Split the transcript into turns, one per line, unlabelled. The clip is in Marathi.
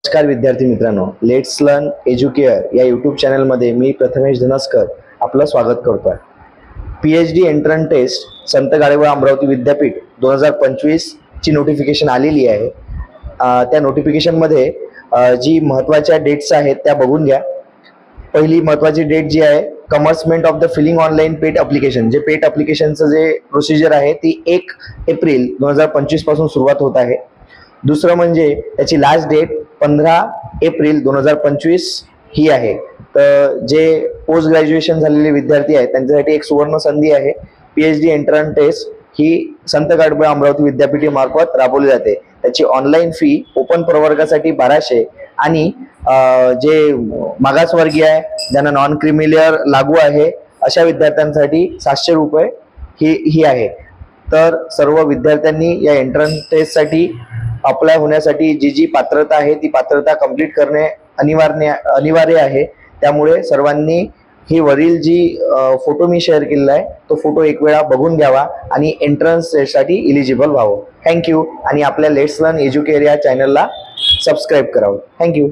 नमस्कार विद्यार्थी मित्रांनो, लेट्स लर्न एज्युकेअर या यूट्यूब चॅनलमध्ये मी प्रथमेश धनस्कर आपलं स्वागत करतोय. PhD एंट्रन्स टेस्ट संत गाडगेबाबा अमरावती विद्यापीठ 2025 ची नोटिफिकेशन आलेली आहे. त्या नोटिफिकेशनमध्ये जी महत्त्वाच्या डेट्स आहेत त्या बघून घ्या. पहिली महत्त्वाची डेट जी आहे, commencement of the filling online PET application. जे पेट ॲप्लिकेशनचं जे प्रोसिजर आहे ती 1 एप्रिल 2025 पासून सुरुवात होत आहे. दुसरं म्हणजे त्याची लास्ट डेट 15 एप्रिल 2025 ही आहे. तर जे पोस्ट ग्रॅज्युएशन झालेले विद्यार्थी आहेत त्यांच्यासाठी एक सुवर्ण संधी आहे. PhD एंट्रन्स टेस्ट ही संत गाडगेबाबा अमरावती विद्यापीठामार्फत राबवली जाते. त्याची ऑनलाईन फी ओपन प्रवर्गासाठी 1200 आणि जे मागासवर्गीय आहे, ज्यांना नॉन क्रिमिलियर लागू आहे अशा विद्यार्थ्यांसाठी 700 रुपये ही आहे. तर सर्व विद्यार्थ्यांनी या एंट्रन्स टेस्टसाठी अप्लाय होण्यासाठी जी पात्रता आहे ती पात्रता कंप्लीट करणे अनिवार्य आहे. त्यामुळे सर्वांनी ही वरील जी फोटो मी शेअर केलेला आहे तो फोटो एक वेळा बघून घ्यावा आणि एंट्रन्स टेस्टसाठी इलिजिबल व्हावं. थँक्यू. आणि आपल्या लेट्स लर्न एज्युकेअर या चॅनलला सबस्क्राईब करावं. थँक्यू.